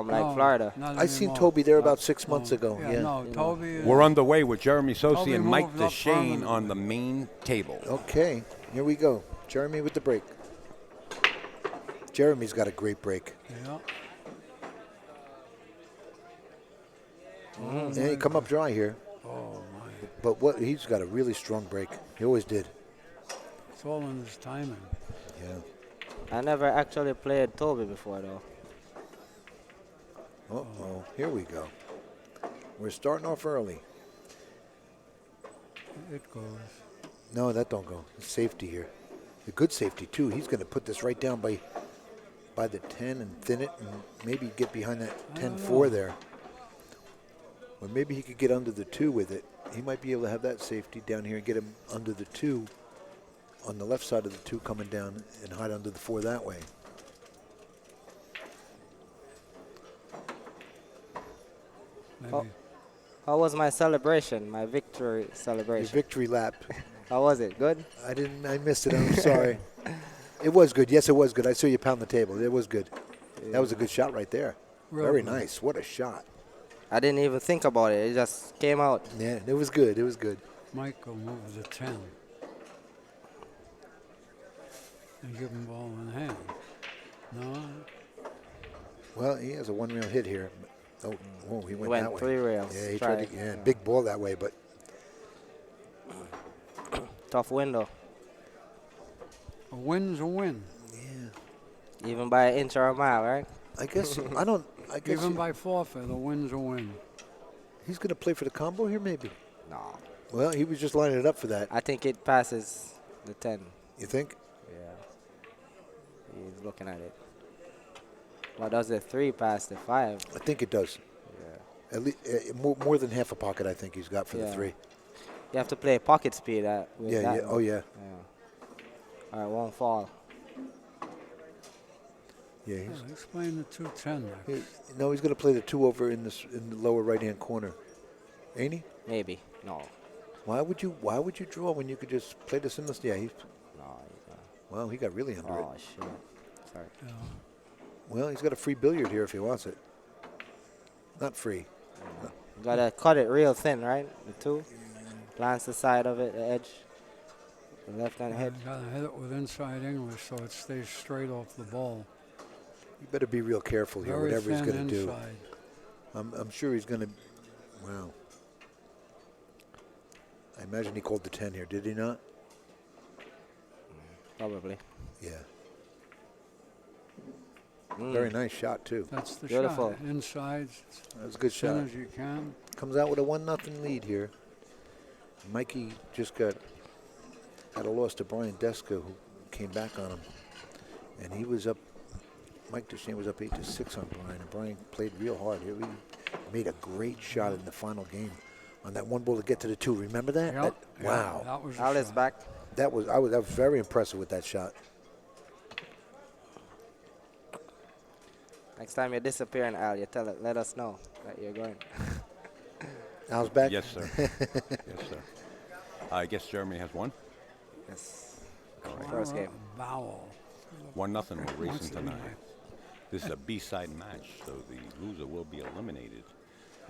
from like Florida. I seen Toby there about 6 months ago. Yeah. No, Toby. We're underway with Jeremy Sossei Toby and Mike moved up Dechaine permanently. on the main table. Okay, here we go. Jeremy with the break. Jeremy's got a great break. Yeah. And he come up dry here. Oh, my. But he's got a really strong break. He always did. It's all in his timing. Yeah. I never actually played Toby before, though. Uh-oh, here we go. We're starting off early. It goes. No, that don't go. It's safety here. A good safety, too. He's going to put this right down by the 10 and thin it and maybe get behind that 10-4 there. Or maybe he could get under the 2 with it. He might be able to have that safety down here and get him under the 2 on the left side of the 2 coming down and hide under the 4 that way. Maybe. How was my celebration, my victory celebration? Your victory lap. How was it? Good? I missed it. I'm sorry. It was good. Yes, it was good. I saw you pound the table. It was good. Yeah. That was a good shot right there. Very nice. What a shot. I didn't even think about it. It just came out. Yeah, it was good. It was good. Michael moves the 10. And give him ball in hand. No. Well, he has a one-rail hit here. Oh, he went that way. 3 rails. Yeah, he tried to, big ball that way, but. Tough window. A win's a win. Yeah. Even by an inch or a mile, right? I guess, I guess. Even by forfeit, a win's a win. He's going to play for the combo here, maybe? No. Well, he was just lining it up for that. I think it passes the 10. You think? Yeah. He's looking at it. Well, does the 3 pass the 5? I think it does. Yeah. At least more than half a pocket, I think he's got for the 3. You have to play pocket speed with Yeah, that yeah. one. Oh, yeah. All right, won't fall. Yeah, He's playing the 210 next. No, he's going to play the 2 over in the lower right-hand corner. Ain't he? Maybe. No. Why would you draw when you could just play this in the? Yeah, he's. No. Well, he got really under it. Oh, shit. Sorry. Yeah. Well, he's got a free billiard here if he wants it. Not free. You gotta cut it real thin, right? The 2. Glance the side of it, the edge. The left-hand hit. You gotta hit it with inside English so it stays straight off the ball. You better be real careful here, Very whatever he's thin going to do. inside. I'm sure he's going to. Wow. I imagine he called the 10 here, did he not? Probably. Yeah. Very nice shot, too. That's the Beautiful. shot. Inside. That was a good As soon shot. as you can. Comes out with a 1-0 lead here. Mikey just had a loss to Brian Deska, who came back on him. And he was up, Mike Dechaine was up 8-6 on Brian, and Brian played real hard here. He made a great shot in the final game on that one ball to get to the 2. Remember that? Yep. Wow. That was Alice back. I was very impressive with that shot. Next time you're disappearing, Al, you let us know that you're going. Al's back? Yes, sir. Yes, sir. I guess Jeremy has one. Yes. All right. First game. Vowel. 1-0. We're racing tonight. This is a B-side match, so the loser will be eliminated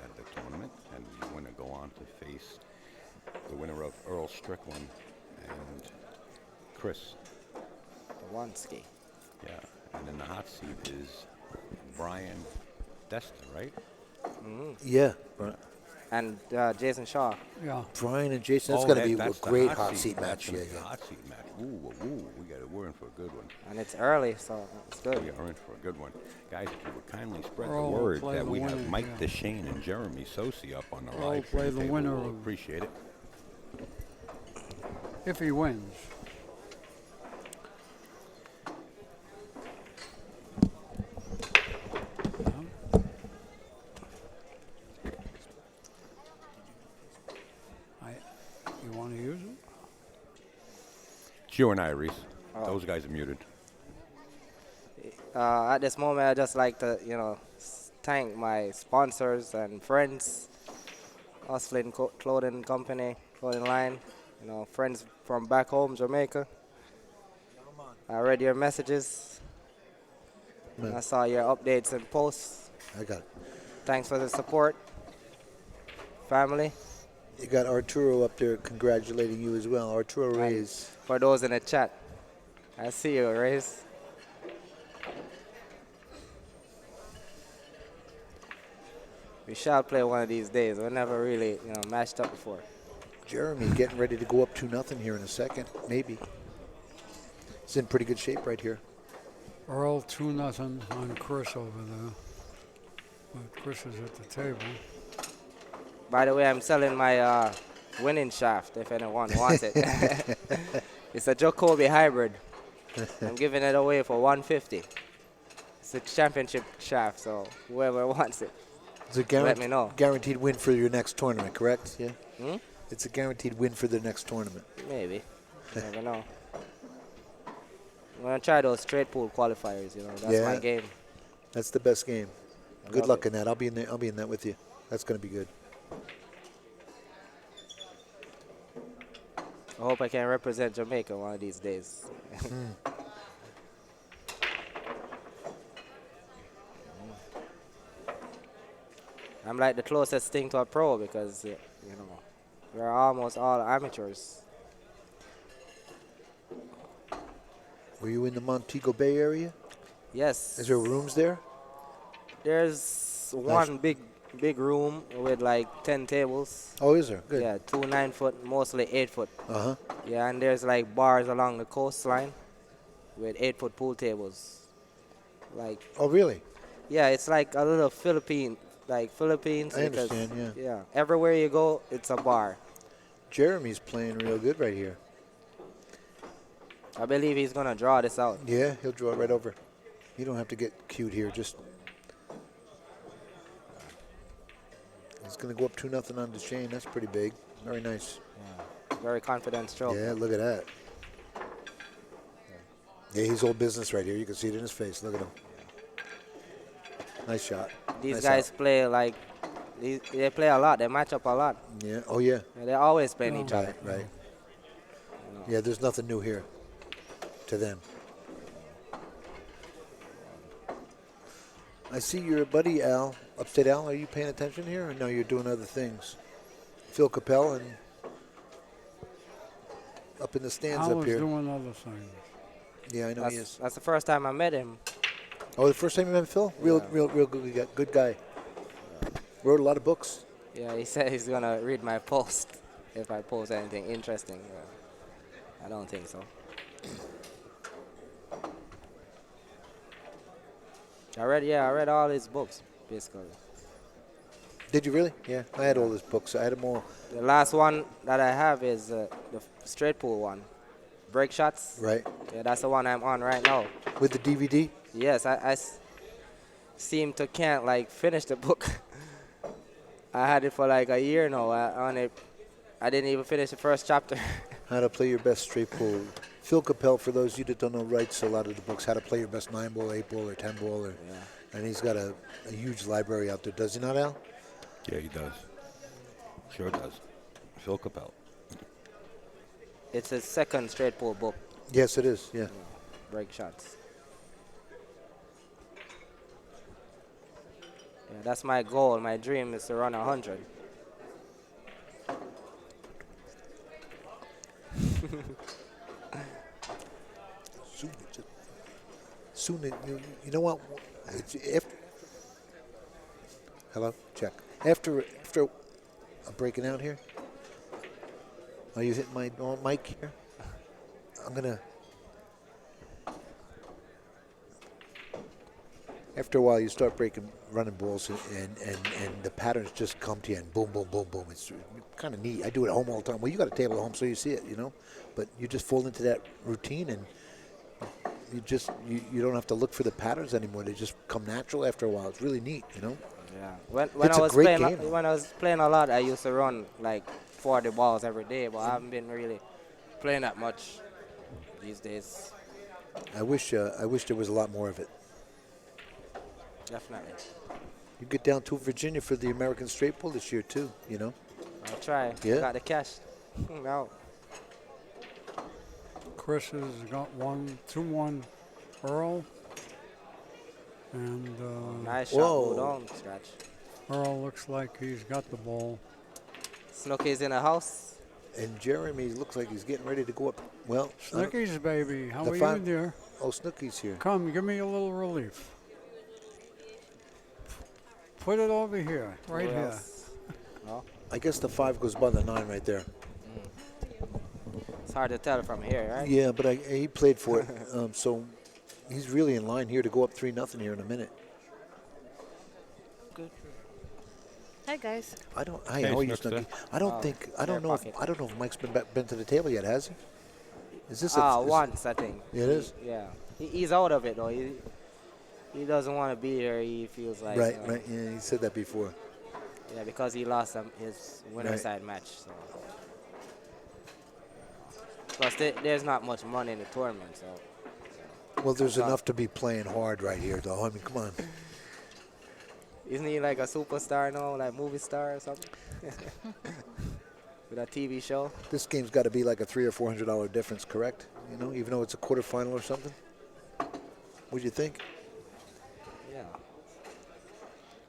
at the tournament, and the winner go on to face the winner of Earl Strickland and Chris. Kowalski. Yeah, and in the hot seat is Brian Desta, right? Yeah. And Jason Shaw. Yeah. Brian and Jason, that's going to be a that's the great hot seat That's match. gonna Yeah, be a yeah. hot seat match. We're in for a good one. And it's early, so it's good. We are in for a good one. Guys, if you would kindly spread Earl the will word play that the we winner, have Mike yeah. Dechaine and Jeremy Sossei up on the Earl will live play stream the table. winner We'll of- appreciate it. If he wins. You want to use it? It's you and I, Reese. Those guys are muted. At this moment, I'd just like to, thank my sponsors and friends, Hustlin Clothing Company, clothing line, friends from back home, Jamaica. I read your messages. And I saw your updates and posts. I got it. Thanks for the support, family, You got Arturo up there congratulating you as well. Arturo and Reyes. for those in the chat. I see you, Reyes. We shall play one of these days. We're never really, matched up before. Jeremy getting ready to go up 2-0 here in a second, maybe. It's in pretty good shape right here. Earl 2-0 on Chris over there. But Chris is at the table. By the way, I'm selling my winning shaft if anyone wants it. It's a Jacoby hybrid. I'm giving it away for 150. It's a championship shaft, so whoever wants it, It's a let me know. guaranteed win for your next tournament, correct? Yeah. Hmm? It's a guaranteed win for the next tournament. Maybe. You never know. I'm going to try those straight pool qualifiers, That's Yeah. my game. That's the best game. I Good love luck it. in that. I'll be in there. I'll be in that with you. That's going to be good. I hope I can represent Jamaica one of these days. I'm like the closest thing to a pro because, we're almost all amateurs. Were you in the Montego Bay area? Yes. Is there rooms there? There's one big room with like 10 tables. Oh, is there? Good. Yeah, 2 9-foot, mostly 8-foot. Uh-huh. Yeah, and there's like bars along the coastline with 8-foot pool tables. Like, Oh, really? yeah, it's like a little Philippines. I because, understand, yeah. Yeah, everywhere you go, it's a bar. Jeremy's playing real good right here. I believe he's going to draw this out. Yeah, he'll draw it right over. You don't have to get cute here. Just he's going to go up 2-0 on Dechaine. That's pretty big. Very nice. Yeah, very confident stroke. Yeah, look at that. Yeah, he's old business right here. You can see it in his face. Look at him. Nice shot. These Nice guys out. play like, they play a lot. They match up a lot. Yeah. Oh, yeah. Yeah, they're always playing each other. Right. Yeah, there's nothing new here to them. I see your buddy Al, Upstate Al. Are you paying attention here, or no? You're doing other things. Phil Capel and up in the stands I up was here. doing other things. Yeah, I know he is. That's the first time I met him. Oh, the first time you met Phil? Real good guy. Wrote a lot of books. Yeah, he said he's going to read my post if I post anything interesting. I don't think so. I read all his books, basically. Did you really? Yeah, I had all his books. I had them all. The last one that I have is the straight pool one. Break shots. Right. Yeah, that's the one I'm on right now. With the DVD? Yes, I seem to can't like finish the book. I had it for like a year now. I didn't even finish the first chapter. How to play your best straight pool. Phil Capel, for those of you that don't know, writes a lot of the books. How to play your best 9-ball, 8-ball, or 10-ball. And he's got a huge library out there. Does he not, Al? Yeah, he does. Sure does. Phil Capel. It's his second straight pool book. Yes, it is. Yeah. Break shots. Yeah, that's my goal. My dream is to run 100. Soon, you know what? It's after. Hello, check. After I'm breaking out here. Are you hitting my mic here? I'm gonna. After a while, you start running balls, and the patterns just come to you, and boom, boom, boom, boom. It's kind of neat. I do it at home all the time. Well, you got a table at home, so you see it, But you just fall into that routine, and you don't have to look for the patterns anymore. They just come natural after a while. It's really neat, Yeah. When It's I a was great playing, game. when I was playing a lot, I used to run like 40 balls every day, but I haven't been really playing that much these days. I wish there was a lot more of it. Definitely. You get down to Virginia for the American Straight Pool this year too. I'll try. Yeah. Got the cash. No. Chris has got 2-1 Earl. And Nice shot, Whoa. go down, scratch. Earl looks like he's got the ball. Snooky's in the house. And Jeremy looks like he's getting ready to go up. Well, I don't- Snookies, baby. How The are you, five- dear? oh, Snooky's here. Come, give me a little relief. Put it over here, right Who here. else? No? I guess the 5 goes by the 9 right there. It's hard to tell from here, right? Yeah, but he played for it. So he's really in line here to go up 3-0 here in a minute. Good. Hi guys. I don't. Hey, How are you, Snookster. Snooky? I don't think. I don't fair know. If, pocket. I don't know if Mike's been to the table yet. Has he? Is this? Once, I think. It is? Yeah. He's out of it, though. He doesn't want to be there. He feels like. Right. Right. Yeah, he said that before. Yeah, because he lost his winner Right. side match. So. Plus, there's not much money in the tournament, so. Well, there's So- enough to be playing hard right here, though. I mean, come on. Isn't he like a superstar now, like movie star or something? With a TV show? This game's got to be like a $300 or $400 difference, correct? You know, even though it's a quarterfinal or something. What do you think? Yeah.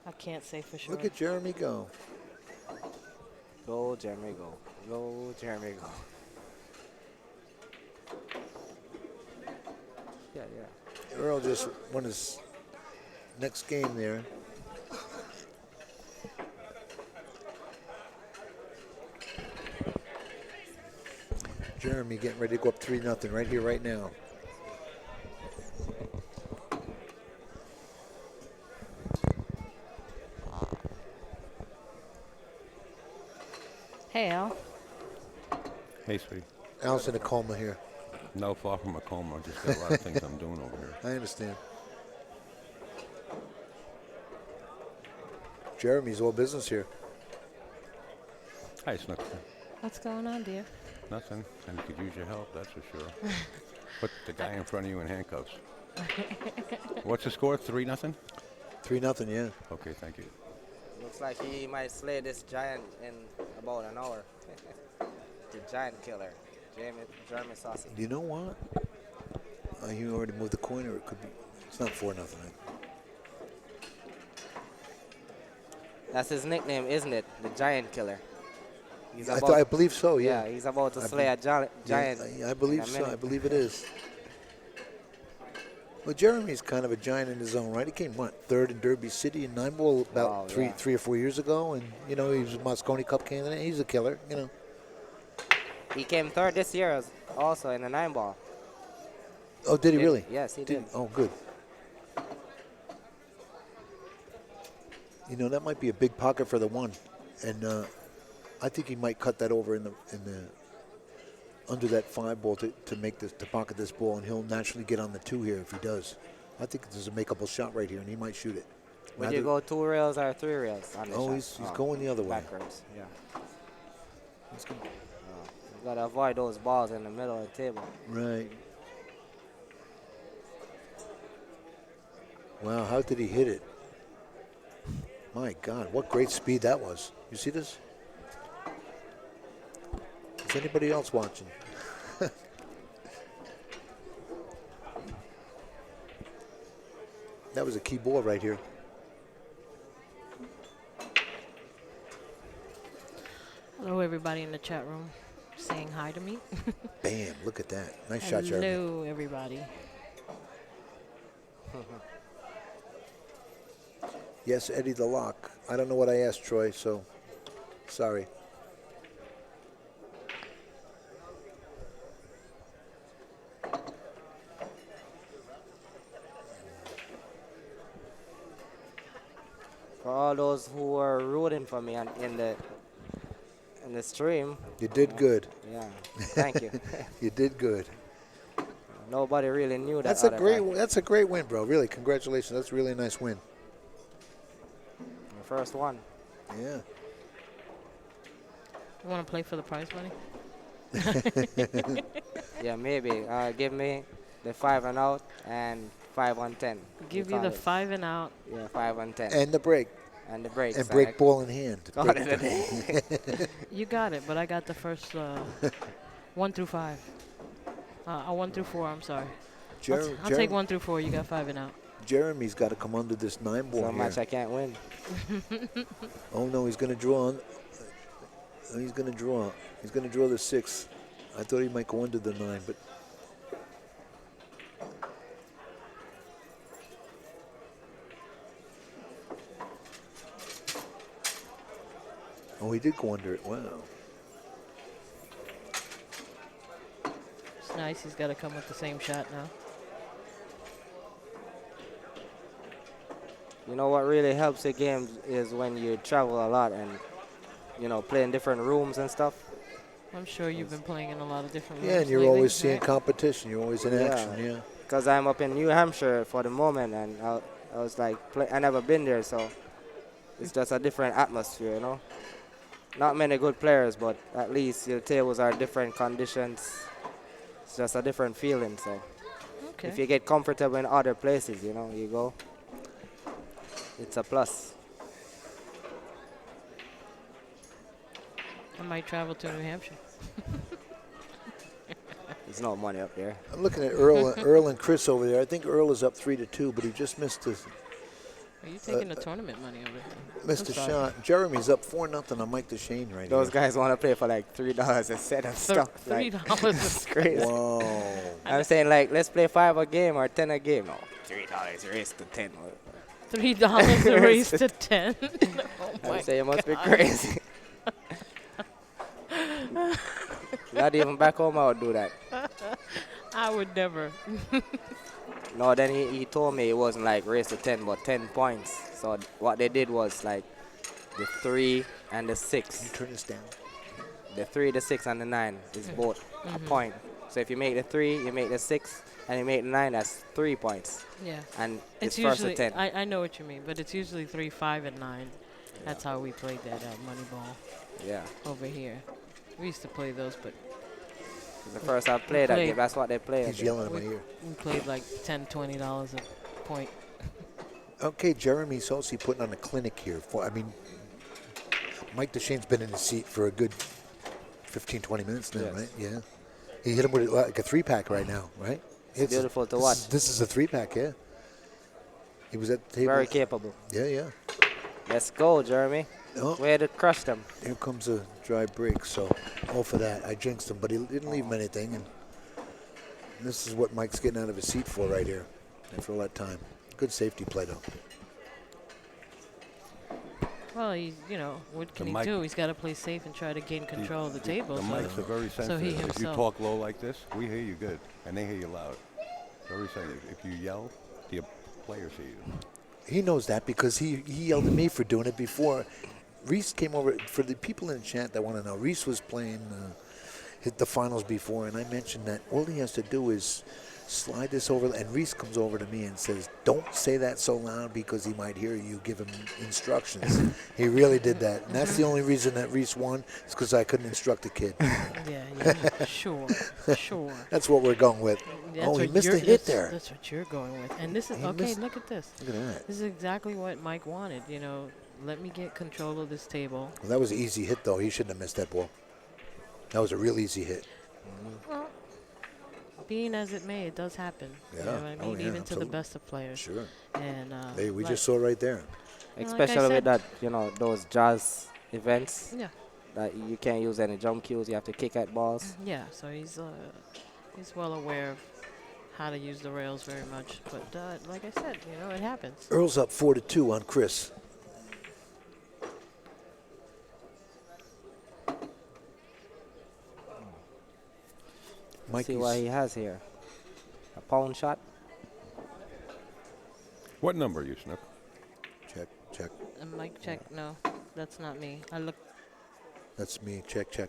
I can't say for sure. Look at Jeremy go. Go, Jeremy, go. Go, Jeremy, go. Yeah, yeah. Earl just won his next game there. Jeremy getting ready to go up 3-0 right here, right now. Hey Al. Hey, sweetie. Al's in a coma here. No, far from a coma. Just got a lot of things I'm doing over here. I understand. Jeremy's all business here. Hi, Snooker. What's going on, dear? Nothing. And could use your help, that's for sure. Put the guy in front of you in handcuffs. What's the score? 3-0? 3-0, yeah. Okay, thank you. Looks like he might slay this giant in about an hour. The giant killer, Jeremy Sossei. You know what? You already moved the coin, or it could be. It's not 4-0. That's his nickname, isn't it? The giant killer. He's I believe so. Yeah. yeah, he's about to I slay a giant. I believe in a so. minute. I believe it is. Well, Jeremy's kind of a giant in his own right. He came third in Derby City in 9-ball about Wow, three yeah. or 4 years ago, and he was a Moscone Cup candidate. He's a killer. He came third this year also in the 9-ball. Oh, did he really? Yes, he did. Oh, good. That might be a big pocket for the 1, and I think he might cut that over in the under that 5-ball to make this to pocket this ball, and he'll naturally get on the 2 here if he does. I think there's a makeable shot right here, and he might shoot it. Would you go 2 rails or 3 rails on this Oh, shot? he's going the other way. Backwards, yeah. He's gonna- You gotta avoid those balls in the middle of the table. Right. Wow, how did he hit it? My God, what great speed that was. You see this? Is anybody else watching? That was a key ball right here. Hello, everybody in the chat room saying hi to me. Bam, look at that. Nice shot, Jeremy. Hello, everybody. Yes, Eddie the Lock. I don't know what I asked, Troy, so sorry. For all those who were rooting for me in the stream, You did good. yeah, thank you. You did good. Nobody really knew that. That's a other great. guy. That's a great win, bro. Really, congratulations. That's a really nice win. The first one. Yeah. You want to play for the prize money? Yeah, maybe. Give me the 5 and out and 5 on 10. Give We you the call it. 5 and out. Yeah, 5 on 10. And the break. And the breaks. And break ball in hand. Call it a day. You got it, but I got the first 1 through 5. 1 through 4, I'm sorry. I'll take 1 through 4. You got 5 and out. Jeremy's got to come under this 9 ball So here. much I can't win. Oh no, he's going to draw. He's going to draw. He's going to draw the 6. I thought he might go under the 9, but oh, he did go under it. Wow. It's nice. He's got to come with the same shot now. You know what really helps the games is when you travel a lot and, you know, play in different rooms and stuff. I'm sure you've been playing in a lot of different rooms Yeah, and you're lately, always seeing right? competition. You're always in action. Yeah. Because I'm up in New Hampshire for the moment, and I was like, I never been there, so it's just a different atmosphere, you know. Not many good players, but at least your tables are different conditions. It's just a different feeling, so Okay. if you get comfortable in other places, you know, you go, it's a plus. I might travel to New Hampshire. There's no money up there. I'm looking at Earl and Chris over there. I think Earl is up 3-2, but he just missed Are you taking the tournament money over here? missed a I'm sorry. shot. Jeremy's up 4-0 on Mike Dechaine right Those here. guys want to play for like $3 a set and stuff. Like, $3 it's crazy. Whoa. I'm saying like, let's play 5 a game or 10 a game. No, $3 race to 10. $3 a race to 10. Oh I'm my saying it must be crazy. Not even back home I would do that. I would never. No, then he told me it wasn't like race to 10, but 10 points. So what they did was like the 3 and the Can 6. you turn this down? The 3, the 6, and the 9 is both a point. So if you make the 3, you make the 6, and you make the 9, that's 3 points. Yeah. And It's it's first to usually, 10. I know what you mean, but it's usually 3, 5, and 9. That's how we played that Moneyball Yeah. over here. We used to play those, but The first I played that played- game, that's what they played. He's yelling at my ear. we played like $10, $20 a point. Okay, Jeremy Sossei putting on a clinic here. Mike Dechane's been in his seat for a good 15, 20 minutes now, Yes. right? Yeah. He hit him with like a 3-pack right now, right? It's beautiful to watch. This is a 3-pack, yeah. He was at the table. Very capable. Yeah. Let's go, Jeremy. Oh, Way to crush them. here comes a dry break, so all for that. I jinxed him, but he didn't leave him anything, and this is what Mike's getting out of his seat for right here after all that time. Good safety play, though. Well, what can The he mic- do? He's got to play safe and try to gain control of the table. The so- mics are very sensitive. he If you himself- talk low like this, we hear you good, and they hear you loud. Very sensitive. If you yell, the players hear you. He knows that because he yelled at me for doing it before. Reese came over. For the people in the chat that want to know, Reese was playing hit the finals before, and I mentioned that all he has to do is slide this over, and Reese comes over to me and says, don't say that so loud because he might hear you give him instructions. He really did that, and that's the only reason that Reese won is because I couldn't instruct the kid. Yeah, sure. That's what we're going with. That's Oh, he what missed a you're- hit that's- there. That's what you're going with. And this is, He okay, missed- look at this. Look at that. This is exactly what Mike wanted, Let me get control of this table. Well, that was an easy hit, though. He shouldn't have missed that ball. That was a real easy hit. Well, being as it may, it does happen. You Yeah. know what I Oh, mean? yeah, Even to the absolutely. best of players. Sure. And Hey, we like- just saw right there. Like I Especially with said- that, those jazz events. Yeah. That you can't use any jump cues. You have to kick at balls. Yeah, so he's well aware of how to use the rails very much. But like I said, it happens. Earl's up 4-2 on Chris. See what he has here. A pound shot. What number are you, Snook? Check. Mike, check. No, that's not me. I look. That's me. Check.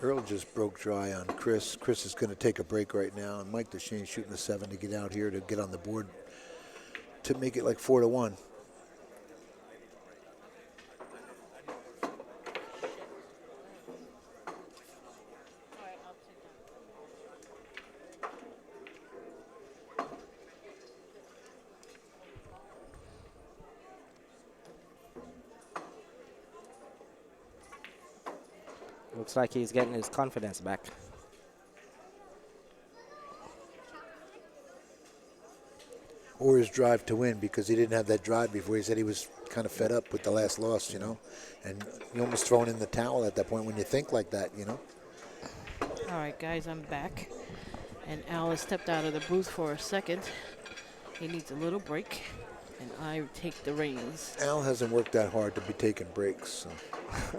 Earl just broke dry on Chris. Chris is going to take a break right now, and Mike Dechaine shooting a 7 to get out here to get on the board to make it like 4-1. Looks like he's getting his confidence back. Or his drive to win, because he didn't have that drive before. He said he was kind of fed up with the last loss, you know. And you almost throwing in the towel at that point when you think like that, you know. All right, guys, I'm back. And Al has stepped out of the booth for a second. He needs a little break, and I take the reins. Al hasn't worked that hard to be taking breaks. So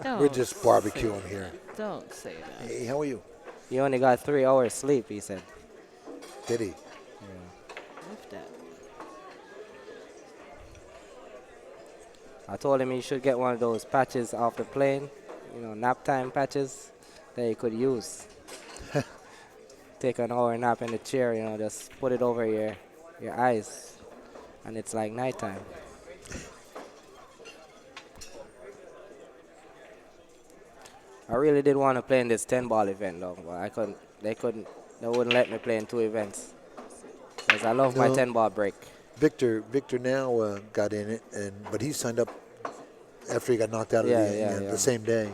Don't we're just say barbecuing here. that. Don't say that. Hey, how are you? He only got 3 hours sleep, he said. Did he? If that. I told him he should get one of those patches off the plane, you know, nap time patches that he could use. Take an hour nap in the chair, you know, just put it over your eyes, and it's like nighttime. I really did want to play in this 10-ball event, though, but I couldn't. They wouldn't let me play in 2 events. Because I love my No. 10-ball break. Victor now got in it, but he signed up after he got knocked out the same day.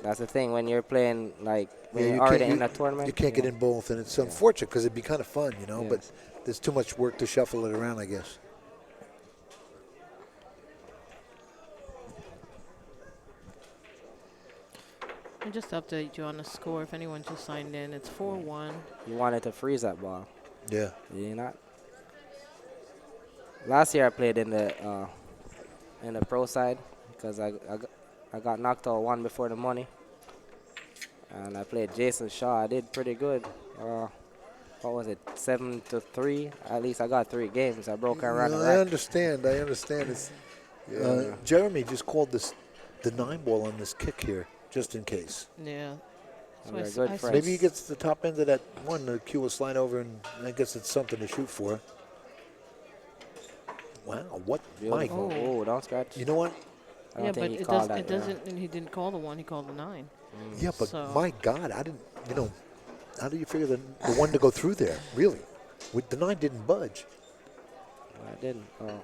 That's the thing when you're playing, like, when Yeah, you're you already can't- in a tournament. You can't get in both, and it's unfortunate because it'd be kind of fun, you know, but Yes. there's too much work to shuffle it around, I guess. And just to update you on the score, if anyone just signed in, it's 4-1. You wanted to freeze that ball. Yeah. Did you not? Last year I played in the pro side because I got knocked out 1 before the money. And I played Jason Shaw. I did pretty good. What was it, 7-3? At least I got 3 games. I broke around the I rack. understand. It's, Jeremy just called the 9-ball on this kick here, just in case. Yeah. And we're s- good s- friends. Maybe he gets the top end of that one, the Q will slide over, and I guess it's something to shoot for. Wow, what, Mike? Beautiful. Oh, don't scratch. You know what? I don't Yeah, think but he it, called does, that. it doesn't, and he didn't call the 1, he called the 9. Yeah, but So- my God, I didn't, how do you figure the 1 to go through there, really? The 9 didn't budge. I didn't. Oh.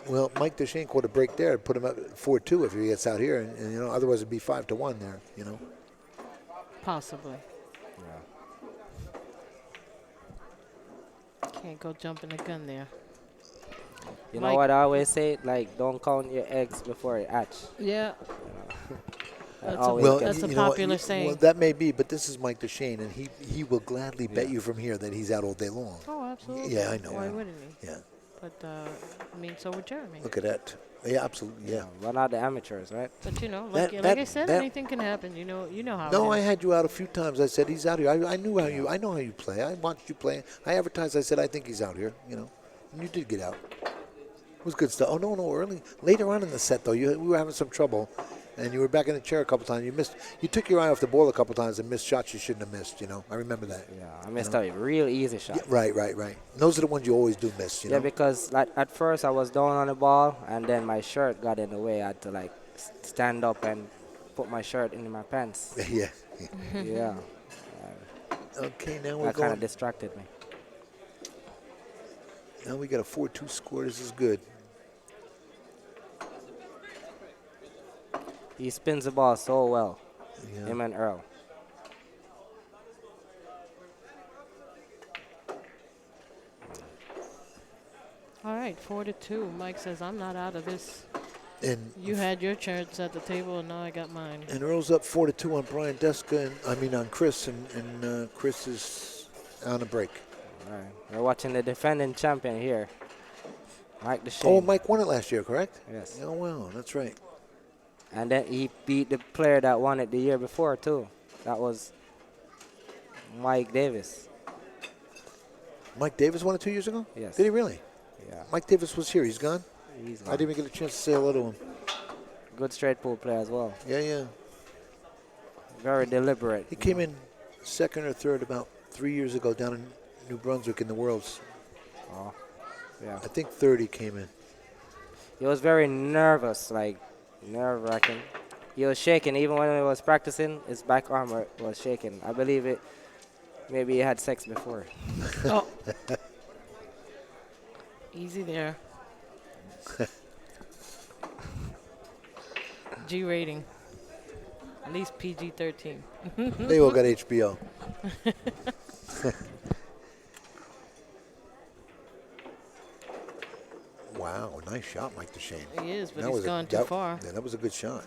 Well, Mike Dechaine caught a break there, put him up 4-2 if he gets out here, and otherwise it'd be 5-1 there, Possibly. Can't go jumping the gun there. You know Mike- what I always say? Like, don't count your eggs before it hatch. Yeah. That's a, always Well, that's a you know what, popular saying. Well, that may be, but this is Mike Dechaine, and he will gladly bet you from here that he's out all day long. Oh, absolutely. Yeah, I know. Why wouldn't he? Yeah, But, I mean, so would Jeremy. look at that. Yeah, absolutely, yeah. We're not the amateurs, right? But, That- like that- I said, that- anything can happen. You know how No, it I is. had you out a few times. I said he's out here. I know how you play. I watched you play. I advertised. I said I think he's out here. And you did get out. It was good stuff. Oh no, early, later on in the set though, we were having some trouble, and you were back in the chair a couple times. You took your eye off the ball a couple times and missed shots you shouldn't have missed. I remember that. Yeah, I missed a real easy shot. Yeah, right. Those are the ones you always do miss. Yeah, because like at first I was down on the ball, and then my shirt got in the way. I had to like stand up and put my shirt in my pants. Yeah. Yeah, Okay, now we're that kind going. of distracted me. Now we got a 4-2 score. This is good. He spins the ball so well, Yeah. him and Earl. All right, 4-2. Mike says, I'm not out of this. And You had your chance at the table, and now I got mine. And Earl's up 4-2 on Brian Deska, on Chris, and Chris is on a break. All right, we're watching the defending champion here, Mike Dechaine. Oh, Mike won it last year, correct? Yes. Oh, wow, that's right. And then he beat the player that won it the year before too. That was Mike Davis. Mike Davis won it 2 years ago? Yes. Did he really? Yeah, Mike Davis was here. He's gone? he's I didn't even get a chance to say hello to him. good straight pool player as well. Yeah. Very deliberate. He came in second or third about 3 years ago down in New Brunswick in the Worlds. Oh, yeah. I think third he came in. He was very nervous, like nerve-wracking. He was shaking even when he was practicing. His back arm was shaking. I believe it. Maybe he had sex before. Oh. Easy there. G rating. At least PG-13. They all got HBO. Wow, nice shot, Mike Dechaine. He is, but That he's was gone too far. Yeah, that was a good shot.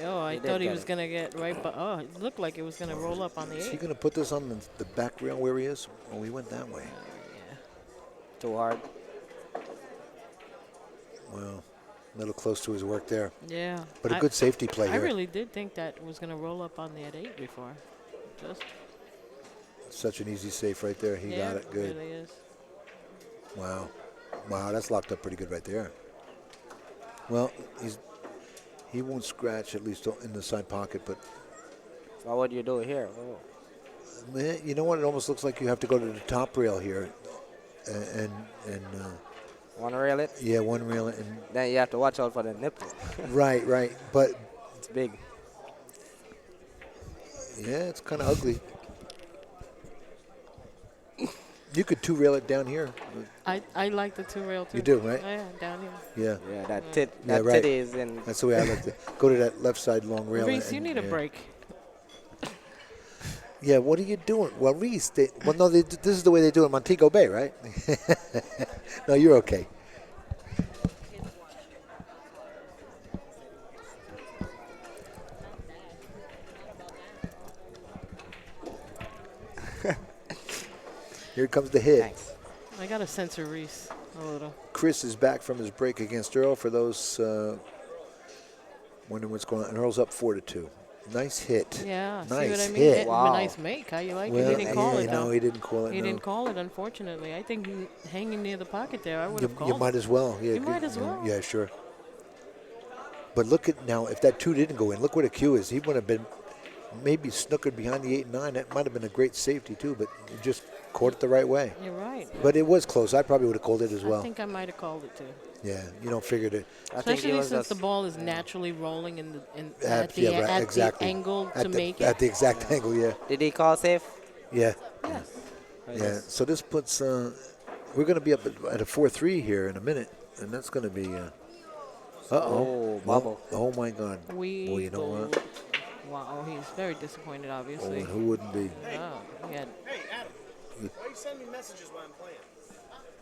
Oh, I He did thought he get was it. going to get right, but oh, it looked like it was going to roll up on the Is he 8. going to put this on the back rail where he is? Oh, he went that way. Yeah. Too hard. Well, a little close to his work there. Yeah. But a good safety play I here. really did think that was going to roll up on the at 8 before. Just Such an easy safe right there. He got it. Good. It really is. Wow. Wow, that's locked up pretty good right there. Well, he won't scratch, at least in the side pocket, but So what do you do here? Oh. man, you know what? It almost looks like you have to go to the top rail here. And Want to reel it? yeah, one rail. And Then you have to watch out for the nipple. right. But It's big. yeah, it's kind of ugly. You could two rail it down here. I like the 2 rail too. You do, right? Oh, yeah, down here. Yeah. Yeah, that Yeah, right. titty is in. That's the way I like to go to that left side long rail. Reese, you need a yeah. break. Yeah, what are you doing? Well, Reese, this is the way they do it in Montego Bay, right? No, you're okay. Here comes the hit. Thanks. I got to censor Reese a little. Chris is back from his break against Earl. For those wondering what's going on, and Earl's up 4-2. Nice hit. Yeah, see Nice what I mean? hit. Wow. Nice make. How you like Well, it? He didn't call it, no, though. he didn't call it. He no. didn't call it, unfortunately. I think hanging near the pocket there, I would have called You might it. as well. Yeah, You might as well. Yeah, sure. But look at now, if that 2 didn't go in, look where the cue is. He would have been maybe snookered behind the 8 and 9. That might have been a great safety too, but he just caught it the right way. You're right. But it was close. I probably would have called it as well. I think I might have called it, too. Yeah, you don't figure it. I think he Especially was since the just. ball is naturally rolling At the angle to make At it. the exact angle, yeah. Did he call safe? Yeah. Yes. Yeah. So this puts, we're going to be up at a 4-3 here in a minute, and that's going to be, Oh, bubble. Oh, my God. We Well, you know what? go- Wow, he's very disappointed, Oh, obviously. who wouldn't be? Oh, he had Hey, Adam, why you send me messages while I'm playing?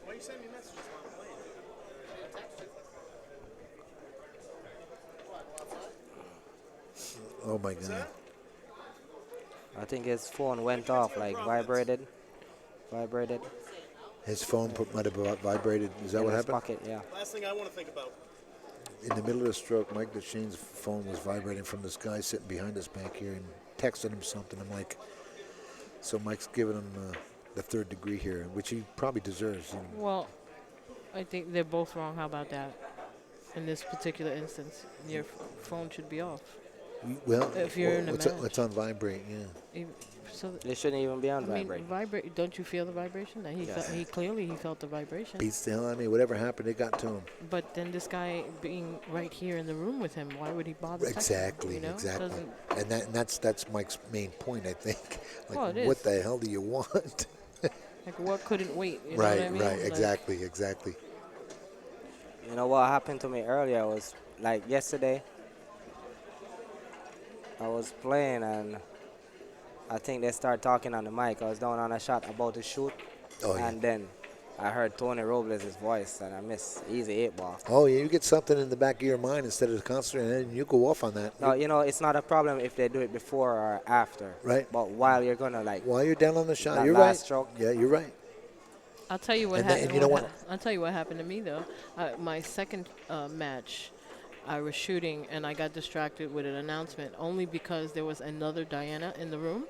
Why you send me messages while I'm playing? Oh, my God. I think his phone went off, like vibrated. Vibrated. His phone might have vibrated. Is that in what his happened? pocket, yeah. Last thing I want to think about. In the middle of the stroke, Mike Dechaine's phone was vibrating from this guy sitting behind us back here and texted him something. I'm like, so Mike's giving him the 3rd degree here, which he probably deserves. Well, I think they're both wrong. How about that? In this particular instance, your phone should be off. Well, If you're in a match. it's on vibrate, yeah. So, They shouldn't even be on I mean, vibrate. vibrate. Don't you feel the vibration? That he Yes. felt, he clearly felt the vibration. Beats the hell out of me. Whatever happened, it got to him. But then this guy being right here in the room with him, why would he bother? texting him, Exactly, you know? exactly. Doesn't- And that's Mike's main point, I think. Like, Well, it what is. the hell do you want? Like, what couldn't wait? You know right, what I mean? right, Like, exactly, exactly. You know what happened to me earlier was like yesterday. I was playing and I think they started talking on the mic. I was down on a shot about to shoot, Oh, yeah. and then I heard Tony Robles' voice and I missed easy 8-ball. Oh, yeah, you get something in the back of your mind instead of concentrating, and you go off on that. No, you know, it's not a problem if they do it before or after. Right. But while you're gonna like While you're down on the shot, that you're last right. stroke. Yeah, you're right. I'll tell you what And then- happened. and you know what? I'll tell you what happened to me though. My second match, I was shooting and I got distracted with an announcement only because there was another Diana in the room,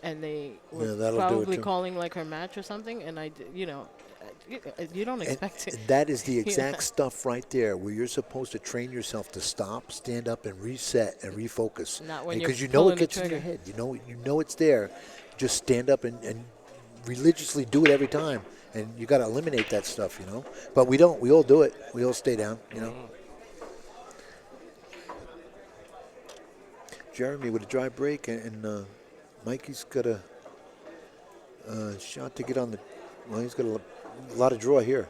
and they were Yeah, that'll do it probably too. calling like her match or something. And you don't expect it. And that is the Yeah. exact stuff right there where you're supposed to train yourself to stop, stand up, and reset and refocus. Not when you're Because you know pulling it the gets in your trigger. head. You know it's there. Just stand up and religiously do it every time. And you got to eliminate that stuff, you know. But we don't. We all do it. We all stay down, you know. Jeremy with a dry break, and Mikey's got a shot to get on the. Well, he's got a lot of draw here.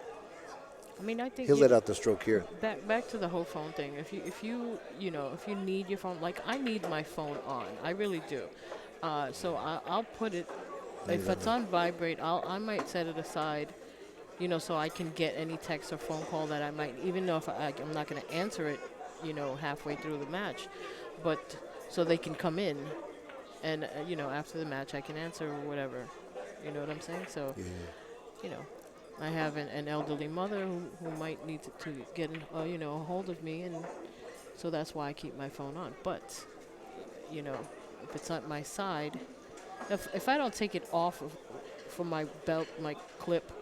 I mean, I think He'll let out the stroke here. back to the whole phone thing. If you need your phone, like I need my phone on, I really do. So I'll put it. If it's on vibrate, I might set it aside, so I can get any text or phone call that I might, even though if I'm not going to answer it, halfway through the match, but so they can come in, and after the match I can answer or whatever. You know what I'm saying? So, Yeah. you know, I have an elderly mother who might need to get a hold of me, and so that's why I keep my phone on. But, if it's at my side, if I don't take it off from my belt, my clip,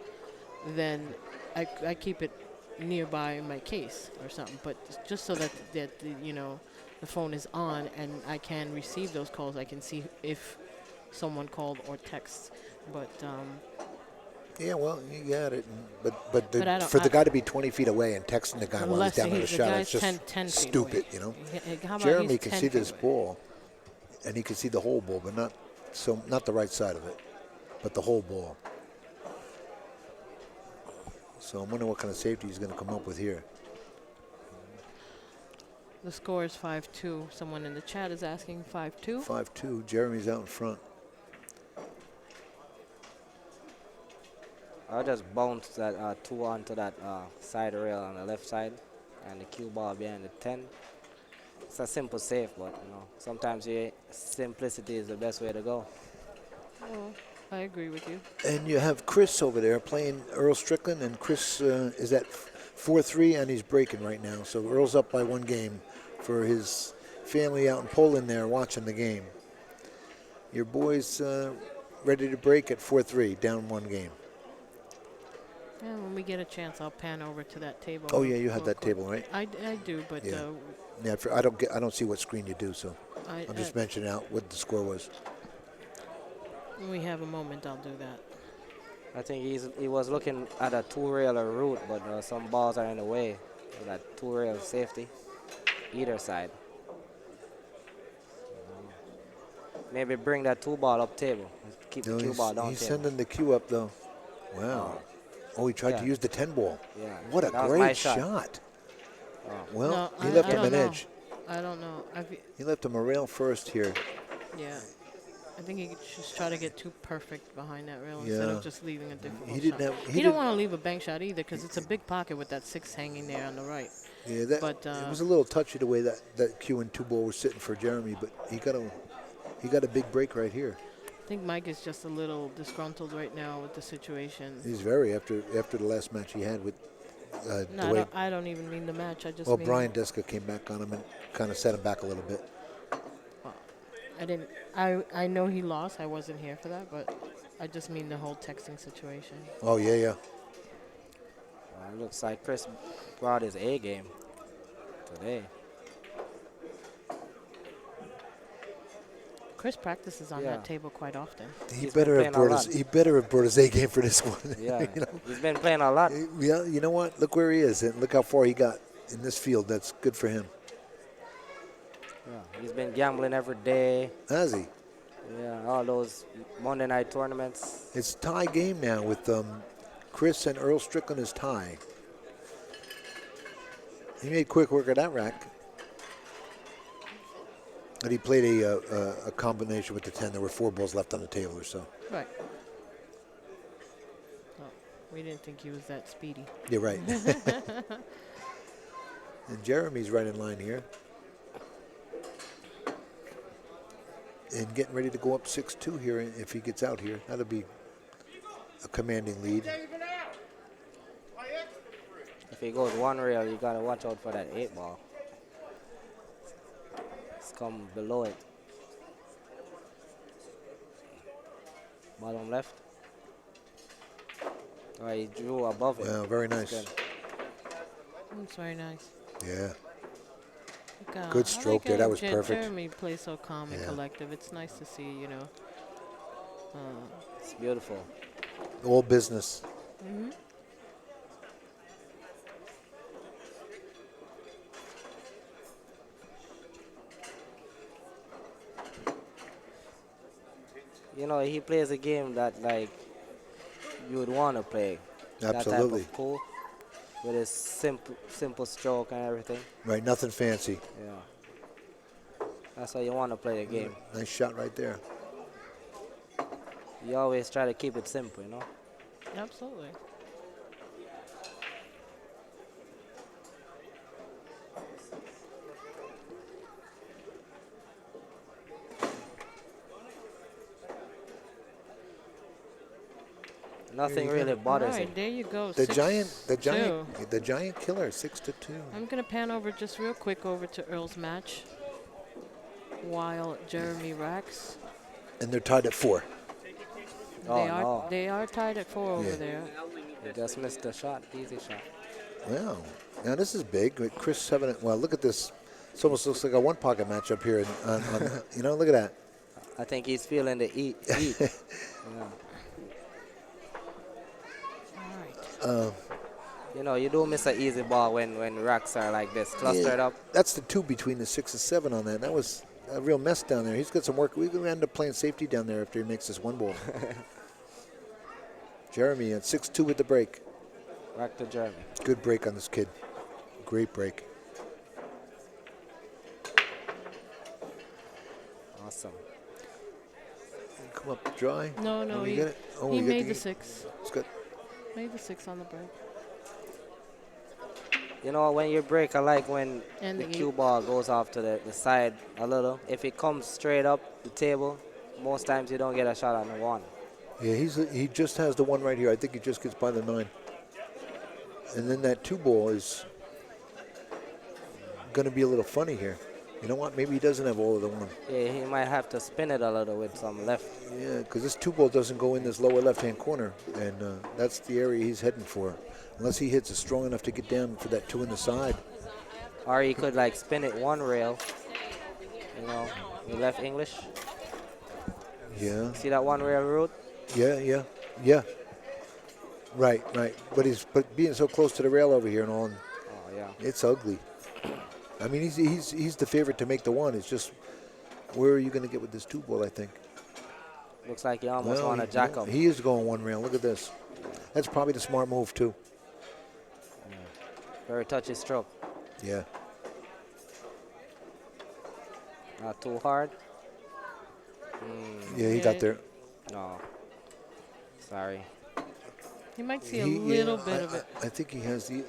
then I keep it nearby in my case or something. But just so that the phone is on and I can receive those calls, I can see if someone called or texts. But Yeah, well, you got it. But But for the guy to be 20 feet away and texting the guy while he's unless down on the the shot, guy's it's just 10 feet stupid, away. How about Jeremy he's can 10 see feet this away? ball, and he can see the whole ball, but not the right side of it, but the whole ball. So I'm wondering what kind of safety he's going to come up with here. The score is 5-2. Someone in the chat is asking 5-2. 5-2. Jeremy's out in front. I just bounced that 2 onto that side rail on the left side, and the cue ball behind the 10. It's a simple save, but sometimes simplicity is the best way to go. Well, I agree with you. And you have Chris over there playing Earl Strickland, and Chris is at 4-3, and he's breaking right now. So Earl's up by 1 game for his family out in Poland there watching the game. Your boys ready to break at 4-3, down 1 game. Yeah, when we get a chance, I'll pan over to that table. Oh yeah, you have real that quick. table, right? I do, but Yeah. Yeah, I don't see what screen you do, so I'm just mentioning out what the score was. when we have a moment, I'll do that. I think he was looking at a 2-railer route, but some balls are in the way of that 2-rail safety, either side. Maybe bring that 2-ball up table. Keep the cue ball down He's table. sending the cue up, though. Wow. Oh, he tried to Yeah. use the 10 ball. Yeah. What a That was my great shot. shot. Oh. Well, No, he I left him don't an know. edge. I don't know. He left him a rail first here. Yeah. I think he could just try to get too perfect behind that rail instead Yeah. of just leaving a difficult He didn't shot. have- he You didn't- don't want to leave a bank shot either because it's a big pocket with that 6 hanging there on the right. Yeah, But, it was a little touchy the way that cue and 2 ball was sitting for Jeremy, but he got a big break right here. I think Mike is just a little disgruntled right now with the situation. He's very after the last match he had with the No, way. I don't even mean the match. I just Well, mean Brian Deska came back on him and kind of set him back a little bit. I didn't. I know he lost. I wasn't here for that, but I just mean the whole texting situation. Oh yeah. It looks like Chris brought his A game today. Chris practices on that table quite often. He He's been better have playing a lot. brought his A game for this one. Yeah, You know? he's been playing a lot. Yeah, you know what? Look where he is, and look how far he got in this field. That's good for him. Yeah, he's been gambling every day. Has he? Yeah, all those Monday night tournaments. It's tie game now with Chris and Earl Strickland is tie. He made quick work of that rack. And he played a combination with the 10. There were 4 balls left on the table or so. Right. Oh, we didn't think he was that speedy. You're right. And Jeremy's right in line here. And getting ready to go up 6-2 here if he gets out here. That'll be a commanding lead. If he goes 1 rail, you gotta watch out for that 8-ball. It's come below it. Bottom left. Oh, he drew above it. Well, very That's nice. good. It's very nice. Yeah. Look, Good I stroke like there. That how was perfect. Jeremy plays so calm and Yeah. collective. It's nice to see, It's beautiful. All business. He plays a game that, like, you would want to play. That type Absolutely. of cool. with his simple stroke and everything. Right, nothing fancy. Yeah. That's how you want to play the game. Nice shot right there. You always try to keep it simple, you know? Absolutely. Nothing really All bothers him. right, there you go. The 6-2. giant killer, 6-2. I'm gonna pan over just real quick over to Earl's match while Jeremy racks. And they're tied at 4. Oh, no. They are tied at 4 over Yeah. there. He just missed the shot. Easy shot. Wow. Now this is big. With Chris having it. Well, look at this. It almost looks like a one pocket match up here. You know, look at that. I think he's feeling the heat. Yeah. All right. You know, you do miss an easy ball when racks are like this, clustered Yeah, up. That's the 2 between the 6 and 7 on that. That was a real mess down there. He's got some work. We could end up playing safety down there after he makes this one ball. Jeremy at 6-2 with the break. Back to Jeremy. Good break on this kid. Great break. Awesome. Come up dry. No, Oh, you he, got it? Oh, he you got made the 6. It's good. Made the 6 on the break. You know, when you break, I like when And the the cue ball goes off to the side a little. If it comes straight up the table, most times you don't get a shot on the 1. Yeah, he just has the one right here. I think he just gets by the 9. And then that 2 ball is going to be a little funny here. You know what? Maybe he doesn't have all of the 1. Yeah, he might have to spin it a little with some left. Yeah, because this 2 ball doesn't go in this lower left-hand corner, and that's the area he's heading for. Unless he hits it strong enough to get down for that 2 in the side. Or he could like spin it 1 rail. You know, the left English. Yeah, See that 1 rail route? yeah. Right. But being so close to the rail over here and all, Oh, yeah. it's ugly. I mean, he's the favorite to make the 1. It's just where are you going to get with this 2 ball? I think. Looks like you almost Well, want to jack up. He is going 1 rail. Look at this. That's probably the smart move too. Very touchy stroke. Yeah. Not too hard. Yeah, he got there. No. Sorry. You might see a little Yeah, bit of it. I think he has the.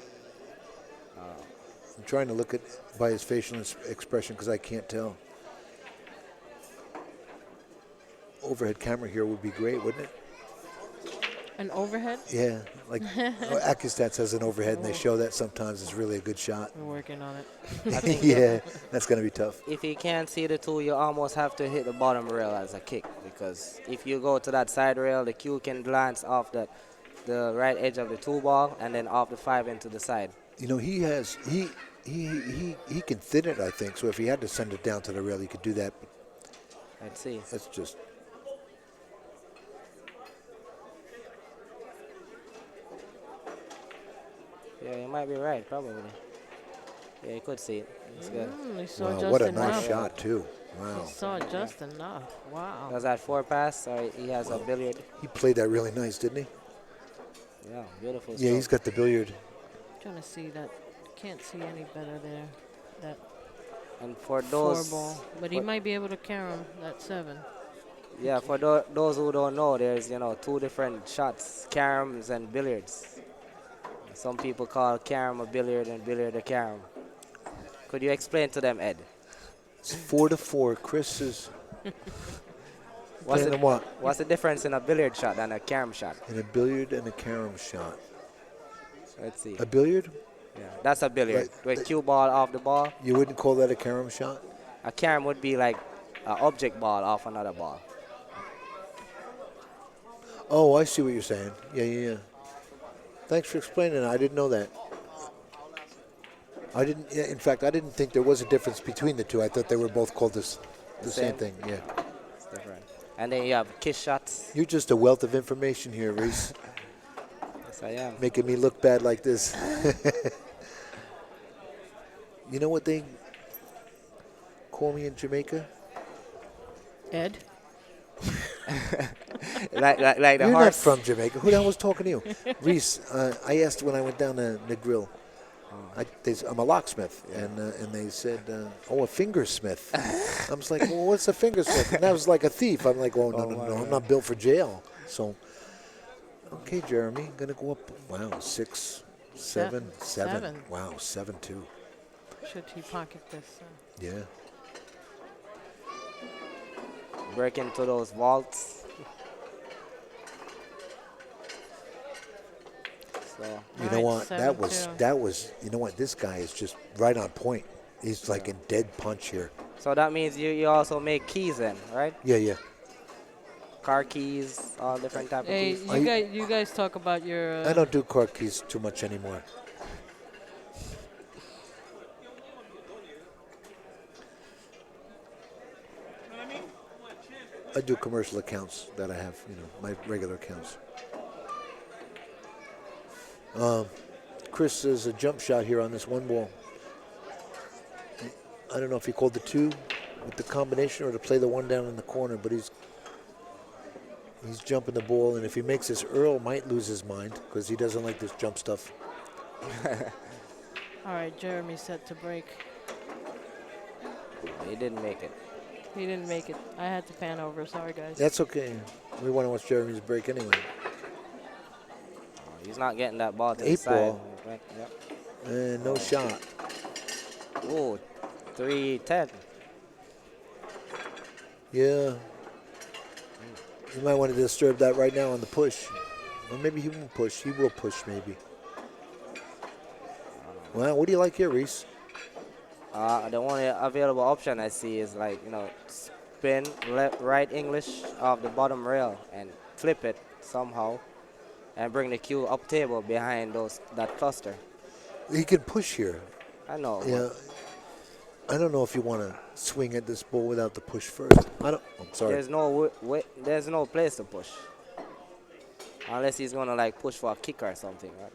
I'm trying to look at by his facial expression because I can't tell. Overhead camera here would be great, wouldn't it? An overhead? Yeah, like Accustats has an overhead, and they show that sometimes. It's really a good shot. We're working on it. I think Yeah, that's going to be tough. if you can't see the 2, you almost have to hit the bottom rail as a kick, because if you go to that side rail, the cue can glance off the right edge of the 2 ball and then off the 5 into the side. You know, he can thin it, I think. So if he had to send it down to the rail, he could do that. But Let's see. that's just. Yeah, you might be right, probably. Yeah, you could see it. It's good. You saw Wow, just what a enough. nice shot too. Wow. You saw just enough. Wow. Does that 4 pass? Or he has a billiard? He played that really nice, didn't he? Yeah, beautiful. Yeah, he's got the billiard. Trying to see that. Can't see any better there. That And for 4 those, ball. But he for- might be able to carry him that 7. yeah, for those who don't know, there's 2 different shots: caroms and billiards. Some people call carom a billiard and billiard a carom. Could you explain to them, Ed? It's 4-4. Chris is What's playing the, a what? what's the difference in a billiard shot and a carom shot? In a billiard and a carom shot. Let's see. A billiard? Yeah, that's a billiard. Right. With cue ball off the ball. You wouldn't call that a carom shot? A carom would be like an object ball off another ball. Oh, I see what you're saying. Yeah. Thanks for explaining that. I didn't know that. In fact, I didn't think there was a difference between the 2. I thought they were both called the same Same? thing. Yeah. It's different. And then you have kiss shots. You're just a wealth of information here, Reese. Yes, I am. Making me look bad like this. You know what they call me in Jamaica? Ed? like the You're not horse. from Jamaica. Who the hell was talking to you? Reese, I asked when I went down to the grill. I'm a locksmith, and they said, "Oh, a fingersmith." I was like, "Well, what's a fingersmith?" And I was like a thief. I'm like, "Oh, no, I'm not built for jail." So, okay, Jeremy, gonna go up. Wow, 6, 7, 7. Seven. Wow, 7-2. Should he pocket this? Yeah. Break into those vaults. So You know Alright, what? 7-2. That was. You know what? This guy is just right on point. He's like in dead punch here. so that means you also make keys then, right? Yeah, yeah. Car keys, all different type of Hey, keys. you guys talk about your. I don't do car keys too much anymore. I do commercial accounts that I have, my regular accounts. Chris says a jump shot here on this one ball. I don't know if he called the 2 with the combination or to play the 1 down in the corner, but he's jumping the ball, and if he makes this, Earl might lose his mind because he doesn't like this jump stuff. All right, Jeremy set to break. He didn't make it. He didn't make it. I had to pan over. Sorry, guys. That's okay. We want to watch Jeremy's break anyway. He's not getting that ball to the 8 side. ball. Yep. And no shot. Ooh, 3-10. Yeah. You might want to disturb that right now on the push. Or maybe he won't push. He will push maybe. Well, what do you like here, Reese? The only available option I see is spin left, right English off the bottom rail and flip it somehow and bring the cue up table behind that cluster. He can push here. I know. Yeah. I don't know if you want to swing at this ball without the push first. I'm sorry. There's no place to push. Unless he's going to push for a kick or something, right?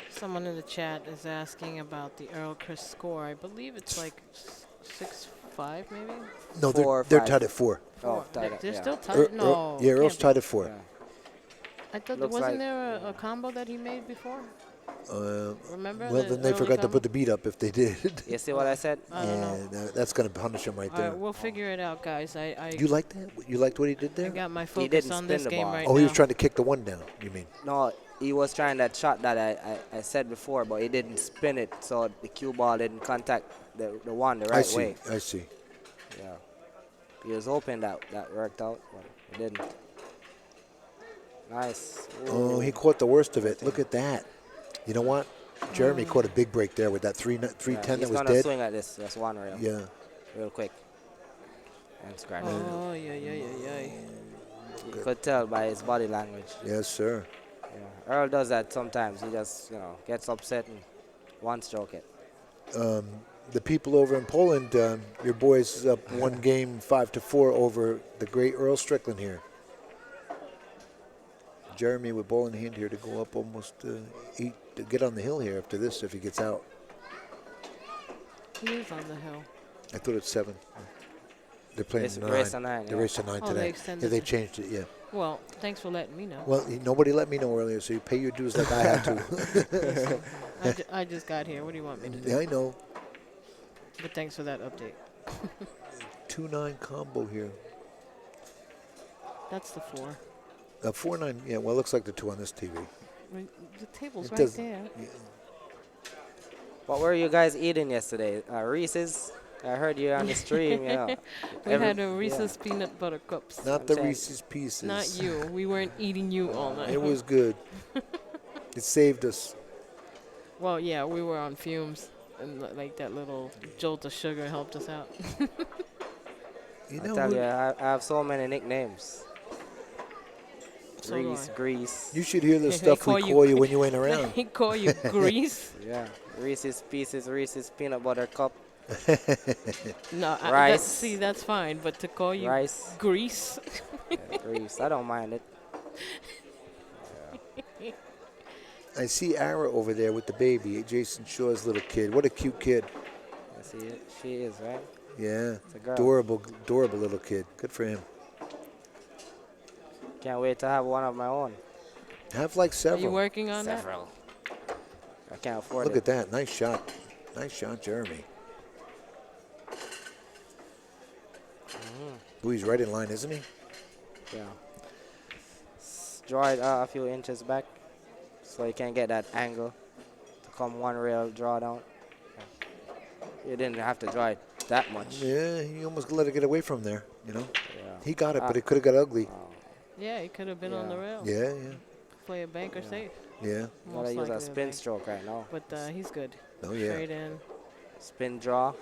Someone in the chat is asking about the Earl Chris score. I believe it's 6-5 maybe. No, Four, they're five. tied at 4. Oh, tied They're yeah. still tied. No. Earl's can't be. tied at 4. Yeah. I thought Looks wasn't like- there a combo that he made before? Remember? Well, the then they early forgot to combo? put the beat up if they did. You see what I said? I don't know. And that's going to punish him right All there. right, we'll figure it out, guys. I You like that? You liked what he did I there? got my didn't focus on spin this the game ball. right Oh, now. he was trying to kick the 1 down, you mean? No, he was trying that shot that I said before, but he didn't spin it, so the cue ball didn't contact the one the right way. I see. Yeah. He was hoping that worked out, but it didn't. Nice. Oh, Ooh. he caught the worst of it. Look at that. You know what? Jeremy caught a big break there with that 310 He's that was gonna dead. swing at this. That's one rail. Yeah. Real quick. And scratch. Oh, yeah. You could tell by his body language. Yes, sir. Yeah. Earl does that sometimes. He just, gets upset and one stroke it. The people over in Poland, your boys is up 1 game 5-4 over the great Earl Strickland here. Jeremy with ball in hand here to go up almost 8 to get on the hill here after this if he gets out. He is on the hill. I thought it's 7. They're playing It's 9. race to 9, They yeah. raced to 9 Oh, today. they extended Yeah, they it. changed it, yeah. Well, thanks for letting me know. Well, nobody let me know earlier, so you pay your dues like I had to. I just got here. What do you want me to do? Yeah, I know. But thanks for that update. 2-9 combo here. That's the 4. 4-9, yeah, well, it looks like the 2 on this TV. The table's It right does- there. What were you guys eating yesterday? Reese's? I heard you on the stream, We had a Reese's peanut butter cups. Not the saying- Reese's Pieces. Not you. We weren't eating you all night. It was good. It saved us. Well, yeah, we were on fumes, and like that little jolt of sugar helped us out. You I know, tell you, I have so many nicknames. So do Grease, I. Grease. you should hear the They stuff we call you- call you when you ain't around. They call you grease. Yeah. Reese's Pieces, Reese's Peanut Butter Cup, No, Rice. see, that's fine, but to call you rice. grease, Yeah, Grease. I don't mind it. I see Ara over there with the baby, Jason Shaw's little kid. What a cute kid. I see it. She is, right? Yeah, It's a girl. adorable little kid. Good for him. Can't wait to have one of my own. Have like Are you several. working on that? Several. I can't afford Look it. at that. Nice shot. Nice shot, Jeremy. Ooh, he's right in line, isn't he? Yeah. Draw it a few inches back so you can get that angle to come one rail draw down. You didn't have to draw it that much. Yeah, he almost let it get away from there, you know. Yeah. He got it, but it could have got ugly. Yeah, it could have been on the Yeah. rail. Yeah, yeah, Play a banker safe. yeah. Gotta Most use likely a a spin bank. stroke right now. But he's good. Oh, yeah. Straight in. Spin draw.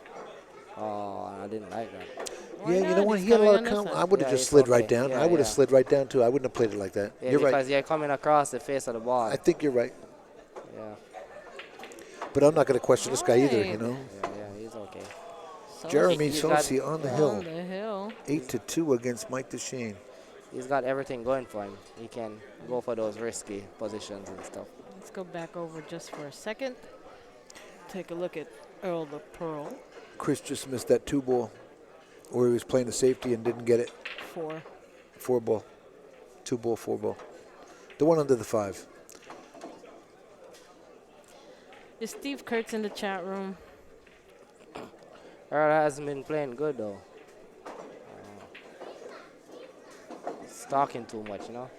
Oh, I didn't like that. Why Yeah, you know not? what? He's He had a coming lot on of this count. side. I would have Yeah, just it's slid right okay. down. Yeah, I would have yeah. slid right down, too. I wouldn't have played it like that. Yeah, You're right. because you're coming across the face of the ball. I think you're right. Yeah, But I'm not going to question this guy either, you Right. know. yeah, he's okay. So Jeremy He's got- Sossei on the on hill. the hill. 8-2 against Mike Dechaine. He's got everything going for him. He can go for those risky positions and stuff. Let's go back over just for a second. Take a look at Earl the Pearl. Chris just missed that 2-ball where he was playing the safety and didn't get it. 4. 4-ball. 2-ball, 4-ball. The one under the 5. Is Steve Kurtz in the chat room? Earl hasn't been playing good though. He's talking too much, you know.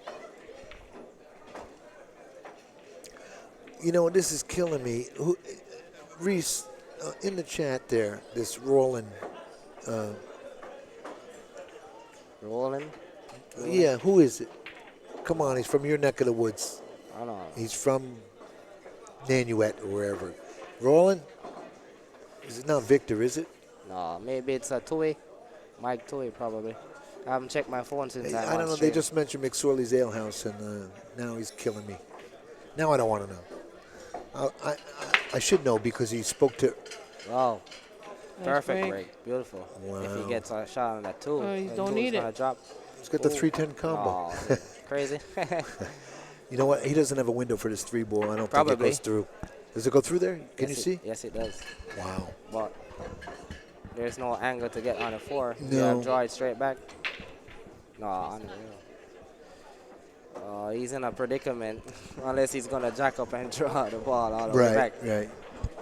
You know, this is killing me. Reese, in the chat there, this Roland. Rolling. Yeah, who is it? Come on, he's from your neck of the woods. I don't know. He's from Nanuet or wherever. Roland? Is it not Victor, is it? No, maybe it's a Tui. Mike Tui, probably. I haven't checked my phone since I don't know. They just mentioned McSorley's Ale House, and now he's killing me. Now I don't want to know. I should know because he spoke to. Wow. Nice Perfect break. break. Beautiful. If Wow. he gets a shot on that two, You the don't two's need gonna it. drop. He's got the 310 combo. Oh, crazy. You know what? He doesn't have a window for this 3-ball. I don't think Probably. it goes through. Does it go through there? Can you Yes, see? Yes, it does. Wow. But there's no angle to get on a 4. No. Yeah, draw it straight back. No, unreal. He's in a predicament unless he's gonna jack up and draw the ball all the way back. Right. Yeah,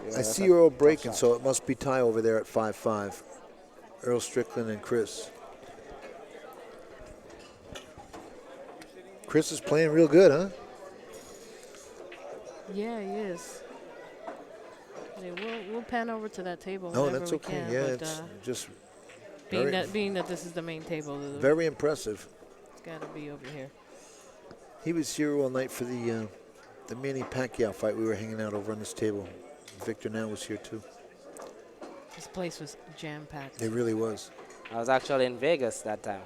I that's see a Earl tough breaking, shot. so it must be tie over there at 5-5. Earl Strickland and Chris. Chris is playing real good, huh? Yeah, he is. Yeah, we'll pan over to that table No, whenever that's we okay. can. Yeah, but, it's just being very, that this is the main table, very impressive. it's got to be over here. He was here all night for the Manny Pacquiao fight. We were hanging out over on this table. Victor now was here too. This place was jam-packed. It really was. I was actually in Vegas that time.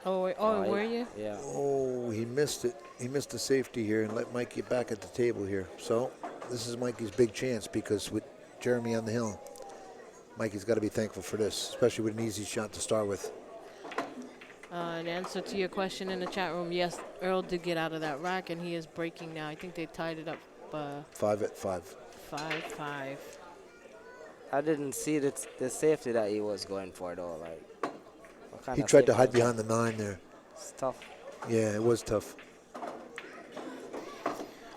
Oh, were you? Yeah. Oh, he missed it. He missed the safety here and let Mike get back at the table here. So this is Mikey's big chance because with Jeremy on the hill, Mikey's got to be thankful for this, especially with an easy shot to start with. In answer to your question in the chat room, yes, Earl did get out of that rack, and he is breaking now. I think they tied it up 5-5. 5-5. I didn't see the safety that he was going for though. Like, what kind He of tried to safety hide was that? behind the 9 there. It's tough. Yeah, it was tough.